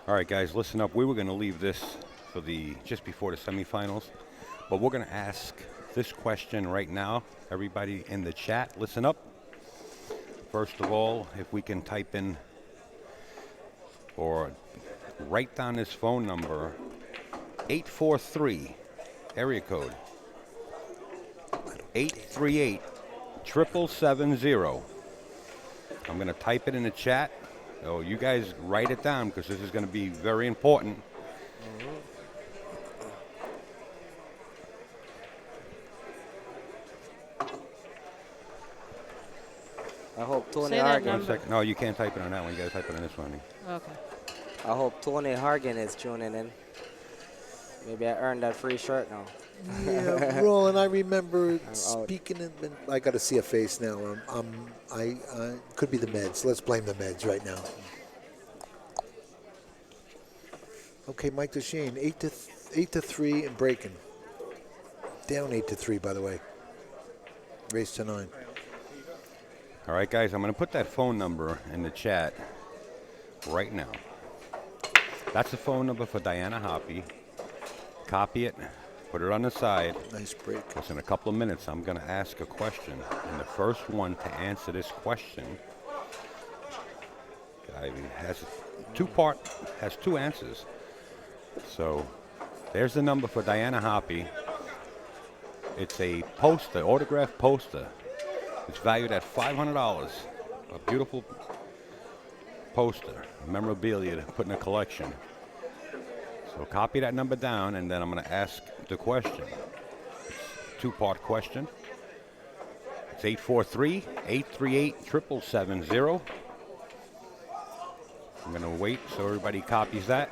All right, guys, listen up. We were going to leave this for just before the semifinals, but we're going to ask this question right now. Everybody in the chat, listen up. First of all, if we can type in or write down this phone number, 843, area code 838-770. I'm going to type it in the chat. So you guys write it down because this is going to be very important. I hope Tony Say that Hargan. number. 1 second. No, you can't type it on that one. You got to type it on this one. Okay. I hope Tony Hargan is tuning in. Maybe I earned that free shirt now. Yeah, Roland, I remember out. speaking in, I got to see a face now. I could be the meds. Let's blame the meds right now. Okay, Mike Dechaine, 8-3 and breaking. Down 8-3, by the way. Race to 9. All right, guys, I'm going to put that phone number in the chat right now. That's the phone number for Diana Hoppy. Copy it, put it on the side. Nice break. Because in a couple of minutes, I'm going to ask a question. And the first one to answer this question has has two answers. So there's the number for Diana Hoppy. It's a poster, autographed poster. It's valued at $500. A beautiful poster, memorabilia to put in a collection. So copy that number down, and then I'm going to ask the question. It's a two-part question. It's 843-838-7770. I'm going to wait so everybody copies that.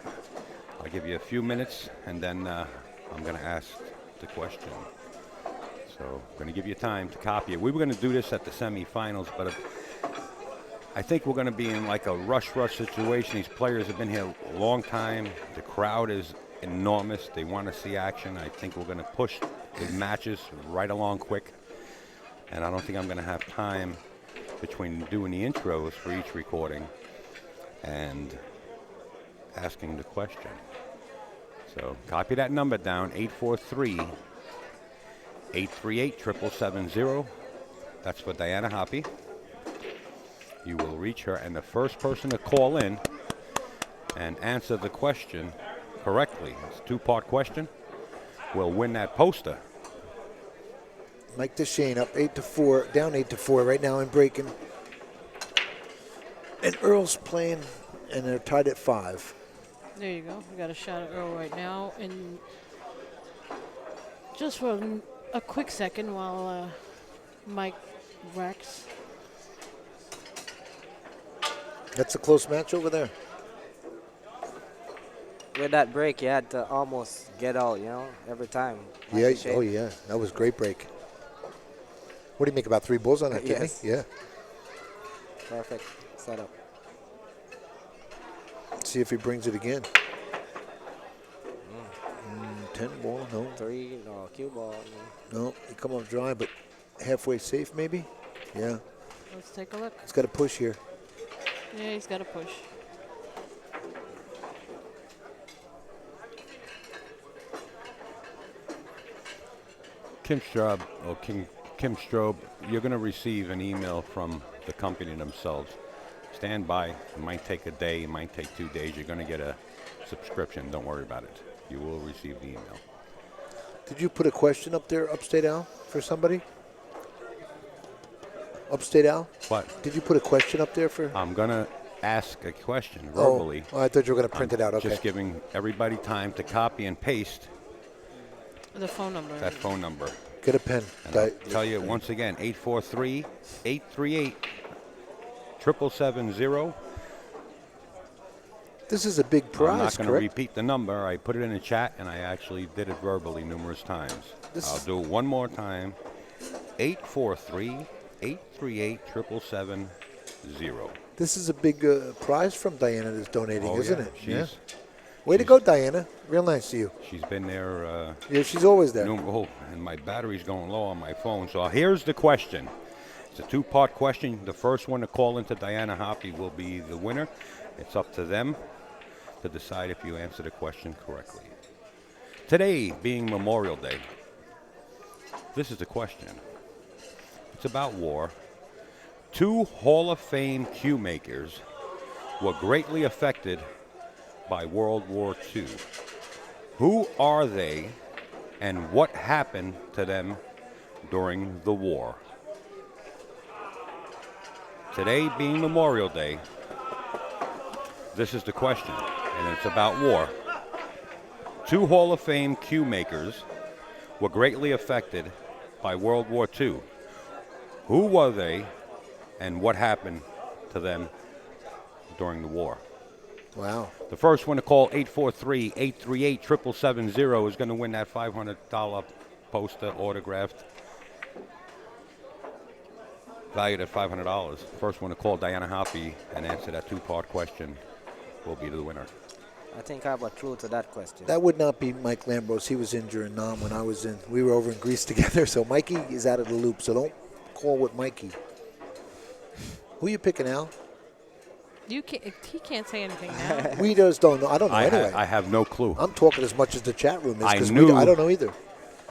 I'll give you a few minutes, and then I'm going to ask the question. So I'm going to give you time to copy it. We were going to do this at the semifinals, but I think we're going to be in like a rush situation. These players have been here a long time. The crowd is enormous. They want to see action. I think we're going to push the matches right along quick. And I don't think I'm going to have time between doing the intros for each recording and asking the question. So copy that number down, 843-838-7770. That's for Diana Hoppy. You will reach her, and the first person to call in and answer the question correctly, it's a two-part question, will win that poster. Mike Dechaine up 8-4, down 8-4 right now and breaking. And Earl's playing, and they're tied at 5. There you go. We got a shot at Earl right now. And just for a quick second while Mike racks. That's a close match over there. With that break, you had to almost get out, every time. Like Yeah, the shape. oh yeah, that was a great break. What do you make, about 3 balls on that, didn't Yes. he? Yeah. Perfect setup. See if he brings it again. 10 ball, no. 3, no, cue ball. No, he come up dry, but halfway safe maybe? Yeah, Let's take a look. he's got to push here. Yeah, he's got to push. Kim Strobe, you're going to receive an email from the company themselves. Stand by. It might take a day. It might take 2 days. You're going to get a subscription. Don't worry about it. You will receive the email. Did you put a question up there, Upstate Al, for somebody? Upstate Al? What? Did you put a question up there for? I'm going to ask a question verbally. Oh, I thought you were going to print it out. Okay. Just giving everybody time to copy and paste The phone number. that phone number. Get a pen. And I'll tell you once again, 843-838-7770. This is a big prize, I'm not going to correct? repeat the number. I put it in the chat, and I actually did it verbally numerous times. I'll do it one more time. 843-838-7770. This is a big prize from Diana that's donating, Oh, isn't yeah. it? She's, Way to go, Diana. Real nice to you. She's been there. Yeah, she's always there. And my battery's going low on my phone. So here's the question. It's a two-part question. The first one to call into Diana Hoppy will be the winner. It's up to them to decide if you answer the question correctly. Today being Memorial Day, this is the question. It's about war. 2 Hall of Fame cue makers were greatly affected by World War II. Who are they, and what happened to them during the war? Today being Memorial Day, this is the question, and it's about war. 2 Hall of Fame cue makers were greatly affected by World War II. Who were they, and what happened to them during the war? Wow. The first one to call, 843-838-7770, is going to win that $500 poster autographed, valued at $500. First one to call Diana Hoppy and answer that 2-part question will be the winner. I think I have a clue to that question. That would not be Mike Lambros. He was in during Nam when I was in. We were over in Greece together, so Mikey is out of the loop, so don't call with Mikey. Who you picking, Al? You can't. He can't say anything now. We just don't know. I don't know anyway. I have no clue. I'm talking as much as the chat room is I because knew- I don't know either.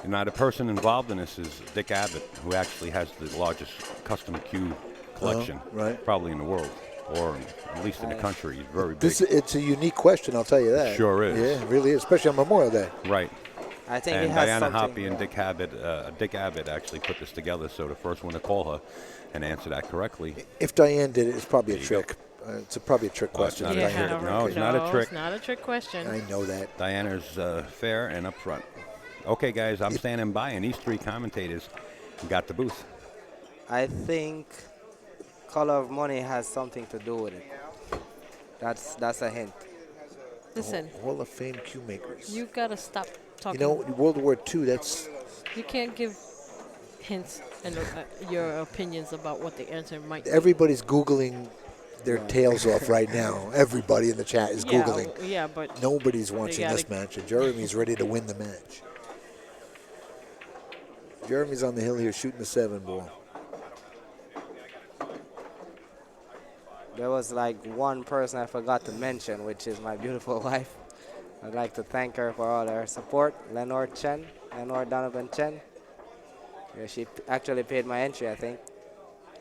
Now, the person involved in this is Dick Abbott, who actually has the largest custom cue collection, right. probably in the world, or at least in the country. He's very big. It's a unique question, I'll tell you that. Sure is. Yeah, it really is, especially on Memorial Day. Right. I think And it has Diana something. Hoppy and Dick Abbott actually put this together, so the first one to call her and answer that correctly. If Diane did it, it's probably a There you go. trick. It's probably a trick Well, it's question. not a Diane. trick. No, it's not a trick. It's not a trick question. I know that. Diana's fair and upfront. Okay, guys, I'm standing by, and these three commentators got the booth. I think color of money has something to do with it. That's a hint. Listen, Hall of Fame cue makers. you gotta stop You talking. know, World War II, that's You can't give hints and your opinions about what the answer might be. everybody's Googling their tails off right now. Everybody in the chat is Yeah, Googling. yeah, but Nobody's watching gotta- this match, and Jeremy's ready to win the match. Jeremy's on the hill here shooting the 7-ball. There was like one person I forgot to mention, which is my beautiful wife. I'd like to thank her for all her support. Lenore Donovan Chen. Yeah, she actually paid my entry, I think.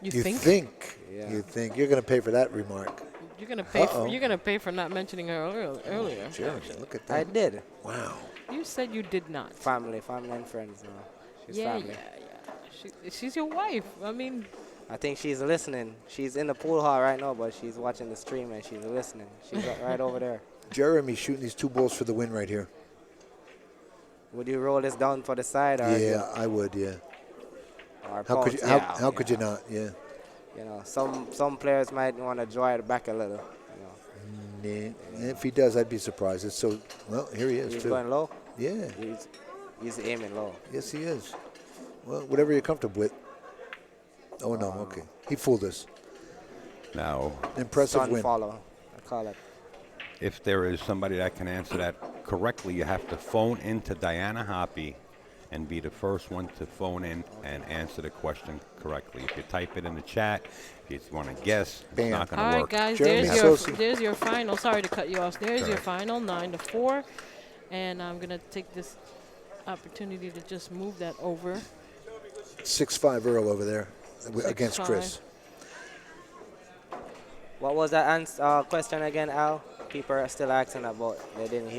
you You think think? Yeah. You think you're going to pay for that remark? you're gonna pay? Uh-oh. You're gonna pay for not mentioning her earlier. Jeremy, look at I that. did. Wow. You said you did not. Family and friends. She's Yeah, family. She's your wife. I mean, I think she's listening. She's in the pool hall right now, but she's watching the stream and she's listening. She's right over there. Jeremy shooting these 2 balls for the win right here. Would you roll this down for the side? Or Yeah, I would, yeah. Or How could you, pounce? how could you not? Yeah. You know, some players might want to draw it back a little. You know. Nah. If he does, I'd be surprised. It's so, well, here he is, He's too. going low. Yeah, He's aiming low. yes, he is. Well, whatever you're comfortable with. Oh, no, okay. He fooled us. Now, Impressive Sun win. follow. I call it. if there is somebody that can answer that correctly, you have to phone into Diana Hoppy and be the first one to phone in and answer the question correctly. If you type it in the chat, if you want to guess, Bam. it's not going all to right, work. guys. Jeremy Sossei. There's your final. Sorry to cut you off. There's your Correct. final, 9-4, and I'm gonna take this opportunity to just move that over. 6'5" Earl over there against 6'5". Chris. What was that question again, Al? People are still asking about. They didn't hear.